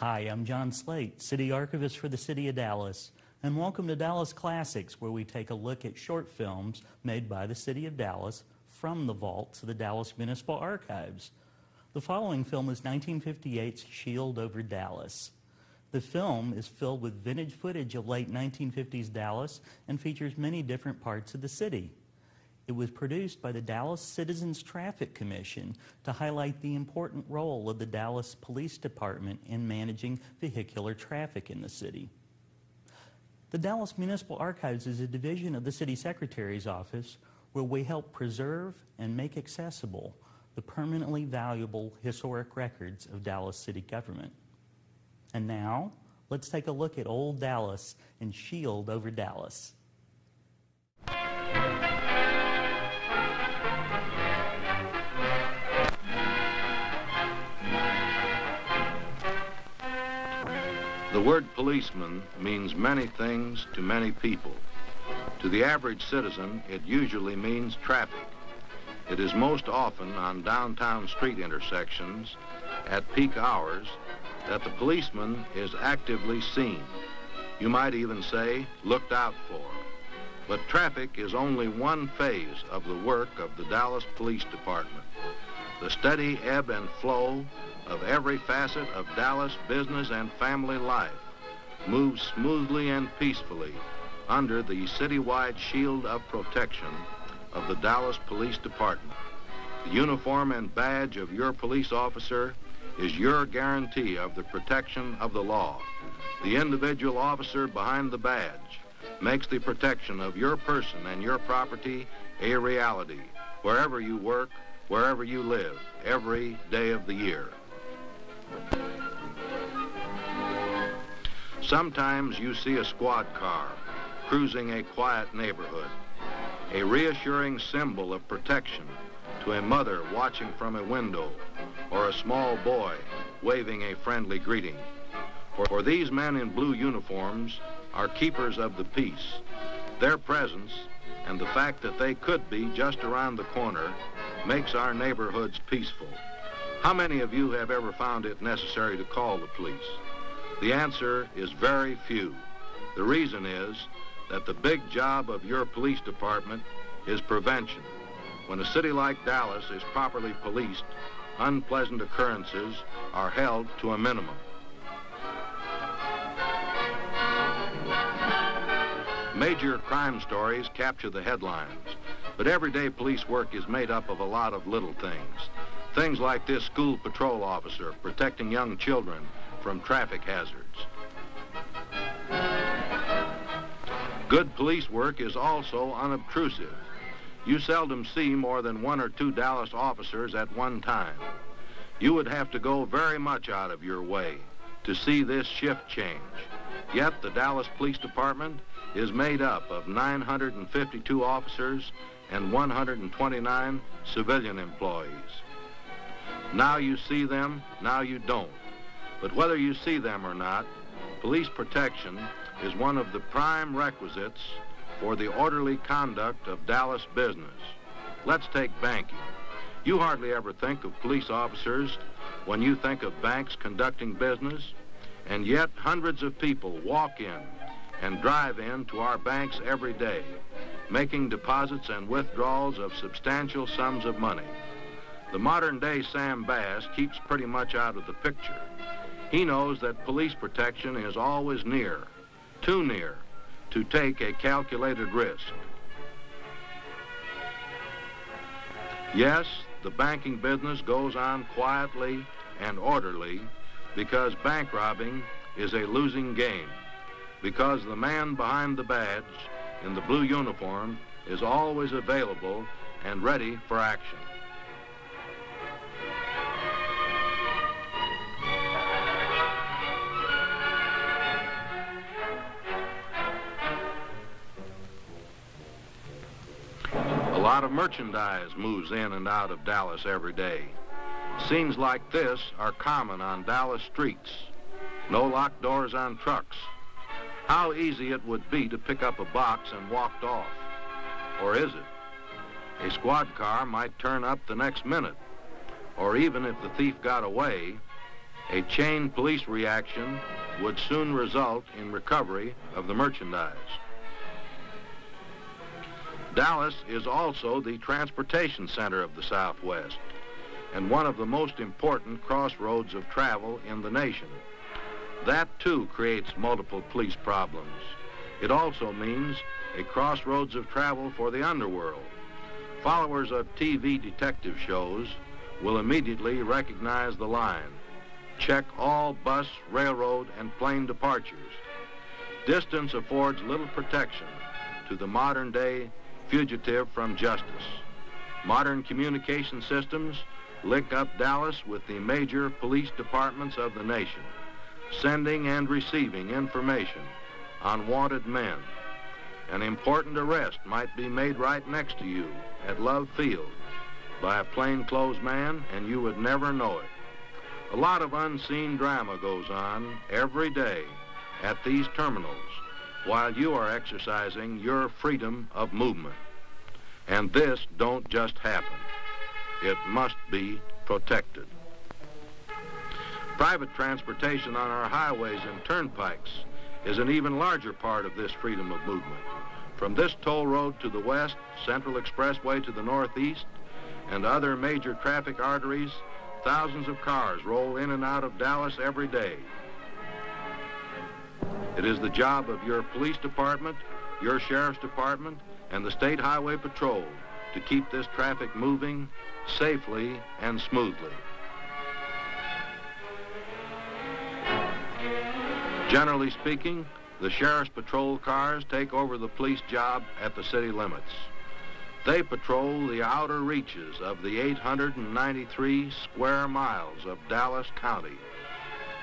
Hi, I'm John Slate, City Archivist for the City of Dallas, and welcome to Dallas Classics, where we take a look at short films made by the City of Dallas from the vaults of the Dallas Municipal Archives. The following film is 1958's Shield Over Dallas. The film is filled with vintage footage of late 1950s Dallas and features many different parts of the city. It was produced by the Dallas Citizens Traffic Commission to highlight the important role of the Dallas Police Department in managing vehicular traffic in the city. The Dallas Municipal Archives is a division of the City Secretary's office where we help preserve and make accessible the permanently valuable historic records of Dallas city government. And now, let's take a look at Old Dallas and Shield Over Dallas. The word policeman means many things to many people. To the average citizen, it usually means traffic. It is most often on downtown street intersections at peak hours that the policeman is actively seen. You might even say looked out for. But traffic is only one phase of the work of the Dallas Police Department. The steady ebb and flow of every facet of Dallas business and family life moves smoothly and peacefully under the citywide shield of protection of the Dallas Police Department. The uniform and badge of your police officer is your guarantee of the protection of the law. The individual officer behind the badge makes the protection of your person and your property a reality wherever you work, wherever you live, every day of the year. Sometimes you see a squad car cruising a quiet neighborhood, a reassuring symbol of protection to a mother watching from a window or a small boy waving a friendly greeting. For these men in blue uniforms are keepers of the peace. Their presence and the fact that they could be just around the corner makes our neighborhoods peaceful. How many of you have ever found it necessary to call the police? The answer is very few. The reason is that the big job of your police department is prevention. When a city like Dallas is properly policed, unpleasant occurrences are held to a minimum. Major crime stories capture the headlines, but everyday police work is made up of a lot of little things. Things like this school patrol officer protecting young children from traffic hazards. Good police work is also unobtrusive. You seldom see more than 1 or 2 Dallas officers at one time. You would have to go very much out of your way to see this shift change. Yet the Dallas Police Department is made up of 952 officers and 129 civilian employees. Now you see them, now you don't. But whether you see them or not, police protection is one of the prime requisites for the orderly conduct of Dallas business. Let's take banking. You hardly ever think of police officers when you think of banks conducting business, and yet hundreds of people walk in and drive in to our banks every day, making deposits and withdrawals of substantial sums of money. The modern-day Sam Bass keeps pretty much out of the picture. He knows that police protection is always near, too near, to take a calculated risk. Yes, the banking business goes on quietly and orderly because bank robbing is a losing game, because the man behind the badge in the blue uniform is always available and ready for action. A lot of merchandise moves in and out of Dallas every day. Scenes like this are common on Dallas streets. No locked doors on trucks. How easy it would be to pick up a box and walk off. Or is it? A squad car might turn up the next minute. Or even if the thief got away, A chain police reaction would soon result in recovery of the merchandise. Dallas is also the transportation center of the Southwest and one of the most important crossroads of travel in the nation. That, too, creates multiple police problems. It also means a crossroads of travel for the underworld. Followers of TV detective shows will immediately recognize the line: check all bus, railroad, and plane departures. Distance affords little protection to the modern-day fugitive from justice. Modern communication systems link up Dallas with the major police departments of the nation, sending and receiving information on wanted men. An important arrest might be made right next to you at Love Field by a plainclothes man, and you would never know it. A lot of unseen drama goes on every day at these terminals while you are exercising your freedom of movement. And this don't just happen. It must be protected. Private transportation on our highways and turnpikes is an even larger part of this freedom of movement. From this toll road to the west, Central Expressway to the northeast, and other major traffic arteries, thousands of cars roll in and out of Dallas every day. It is the job of your police department, your sheriff's department, and the State Highway Patrol to keep this traffic moving safely and smoothly. Generally speaking, the sheriff's patrol cars take over the police job at the city limits. They patrol the outer reaches of the 893 square miles of Dallas County.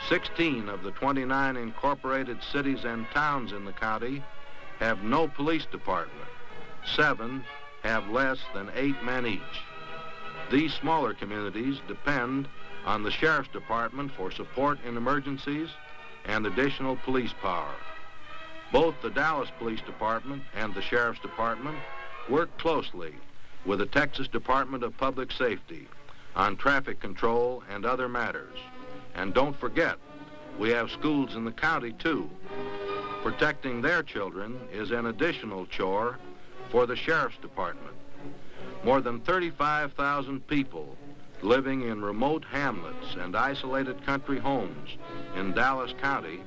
16 of the 29 incorporated cities and towns in the county have no police department. 7 have less than 8 men each. These smaller communities depend on the sheriff's department for support in emergencies and additional police power. Both the Dallas Police Department and the Sheriff's Department work closely with the Texas Department of Public Safety on traffic control and other matters. And don't forget, we have schools in the county too. Protecting their children is an additional chore for the Sheriff's Department. More than 35,000 people living in remote hamlets and isolated country homes in Dallas County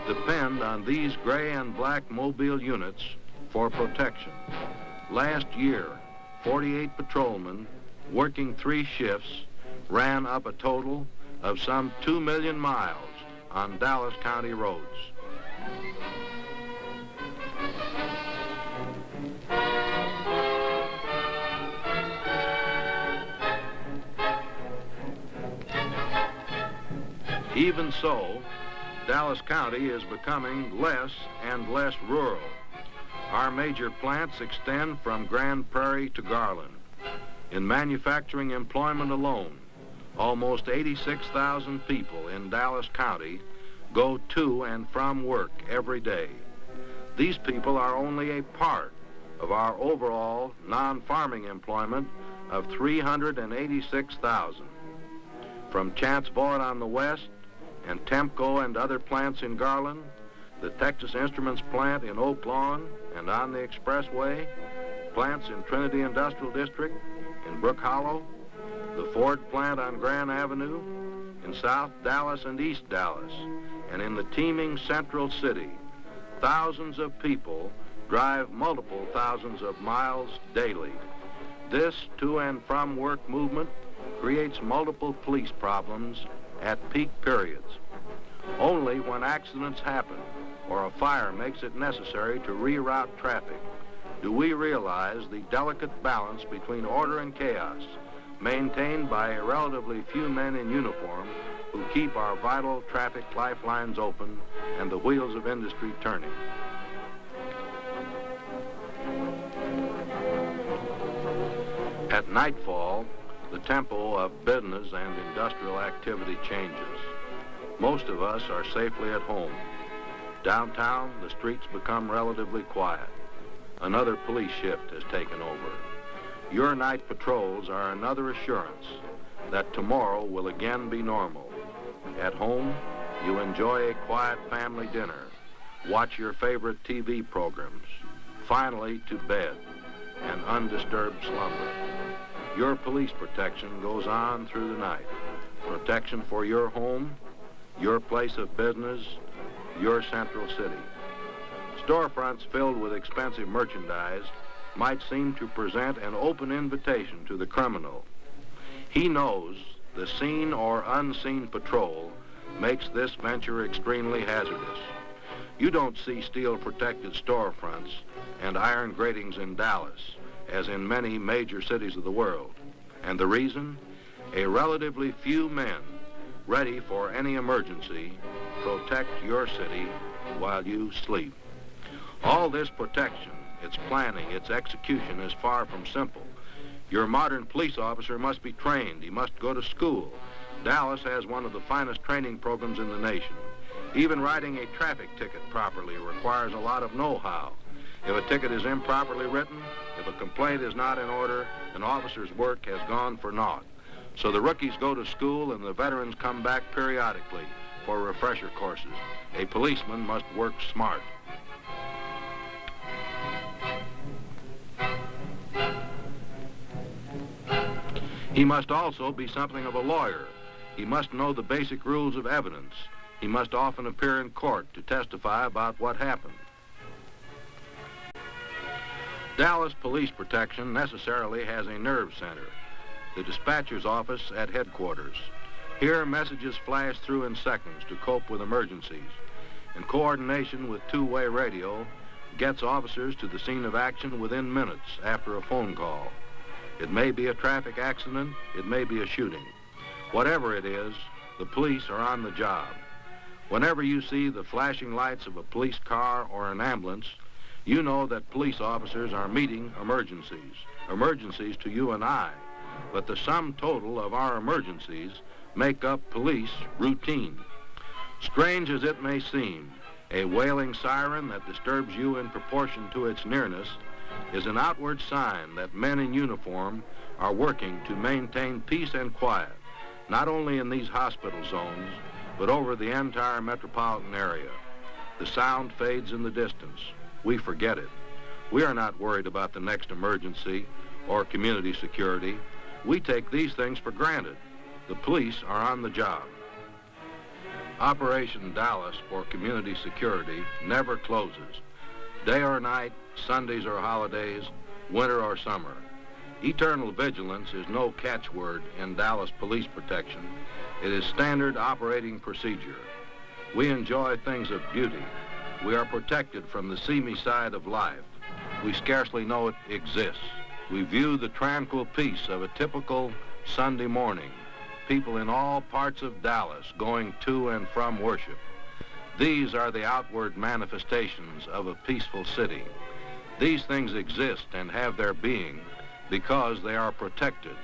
depend on these gray and black mobile units for protection. Last year, 48 patrolmen working 3 shifts ran up a total of some 2 million miles on Dallas County roads. Even so, Dallas County is becoming less and less rural. Our major plants extend from Grand Prairie to Garland. In manufacturing employment alone, almost 86,000 people in Dallas County go to and from work every day. These people are only a part of our overall non-farming employment of 386,000. From Chance Vaught on the west and Temco and other plants in Garland, the Texas Instruments plant in Oak Lawn and on the Expressway, plants in Trinity Industrial District, in Brook Hollow, the Ford plant on Grand Avenue, in South Dallas and East Dallas, and in the teeming Central City. Thousands of people drive multiple thousands of miles daily. This to and from work movement creates multiple police problems at peak periods. Only when accidents happen or a fire makes it necessary to reroute traffic do we realize the delicate balance between order and chaos maintained by relatively few men in uniform who keep our vital traffic lifelines open and the wheels of industry turning. At nightfall, the tempo of business and industrial activity changes. Most of us are safely at home. Downtown, the streets become relatively quiet. Another police shift has taken over. Your night patrols are another assurance that tomorrow will again be normal. At home, you enjoy a quiet family dinner, watch your favorite TV programs, finally to bed, and undisturbed slumber. Your police protection goes on through the night. Protection for your home, your place of business, your central city. Storefronts filled with expensive merchandise might seem to present an open invitation to the criminal. He knows the seen or unseen patrol makes this venture extremely hazardous. You don't see steel-protected storefronts and iron gratings in Dallas, as in many major cities of the world. And the reason? A relatively few men ready for any emergency protect your city while you sleep. All this protection, its planning, its execution is far from simple. Your modern police officer must be trained. He must go to school. Dallas has one of the finest training programs in the nation. Even writing a traffic ticket properly requires a lot of know-how. If a ticket is improperly written, if a complaint is not in order, an officer's work has gone for naught. So the rookies go to school and the veterans come back periodically for refresher courses. A policeman must work smart. He must also be something of a lawyer. He must know the basic rules of evidence. He must often appear in court to testify about what happened. Dallas Police Protection necessarily has a nerve center, the dispatcher's office at headquarters. Here, messages flash through in seconds to cope with emergencies. And coordination with two-way radio gets officers to the scene of action within minutes after a phone call. It may be a traffic accident, it may be a shooting. Whatever it is, the police are on the job. Whenever you see the flashing lights of a police car or an ambulance, you know that police officers are meeting emergencies to you and I. But the sum total of our emergencies make up police routine. Strange as it may seem, a wailing siren that disturbs you in proportion to its nearness is an outward sign that men in uniform are working to maintain peace and quiet, not only in these hospital zones, but over the entire metropolitan area. The sound fades in the distance. We forget it. We are not worried about the next emergency or community security. We take these things for granted. The police are on the job. Operation Dallas for community security never closes. Day or night, Sundays or holidays, winter or summer. Eternal vigilance is no catchword in Dallas Police Protection. It is standard operating procedure. We enjoy things of beauty. We are protected from the seamy side of life. We scarcely know it exists. We view the tranquil peace of a typical Sunday morning. People in all parts of Dallas going to and from worship. These are the outward manifestations of a peaceful city. These things exist and have their being because they are protected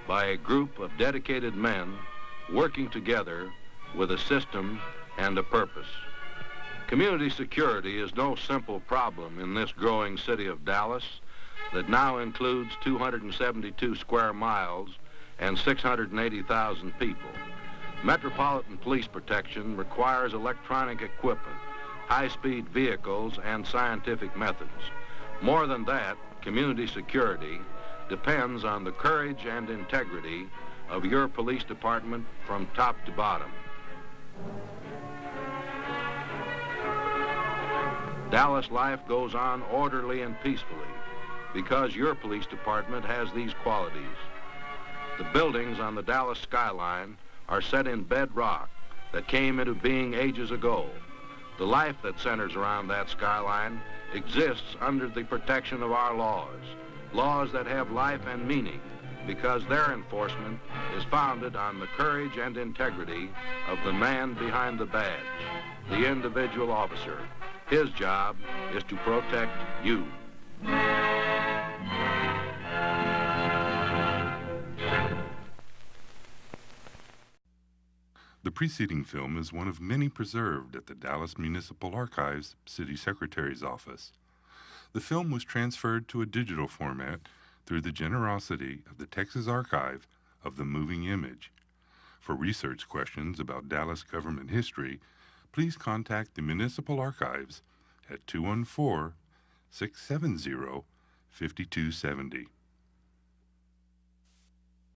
by a group of dedicated men working together with a system and a purpose. Community security is no simple problem in this growing city of Dallas that now includes 272 square miles and 680,000 people. Metropolitan Police Protection requires electronic equipment, high-speed vehicles, and scientific methods. More than that, community security depends on the courage and integrity of your police department from top to bottom. Dallas life goes on orderly and peacefully because your police department has these qualities. The buildings on the Dallas skyline are set in bedrock that came into being ages ago. The life that centers around that skyline exists under the protection of our laws that have life and meaning because their enforcement is founded on the courage and integrity of the man behind the badge, the individual officer. His job is to protect you. The preceding film is one of many preserved at the Dallas Municipal Archives City Secretary's Office. The film was transferred to a digital format through the generosity of the Texas Archive of the Moving Image. For research questions about Dallas government history, please contact the Municipal Archives at 214-670-5270.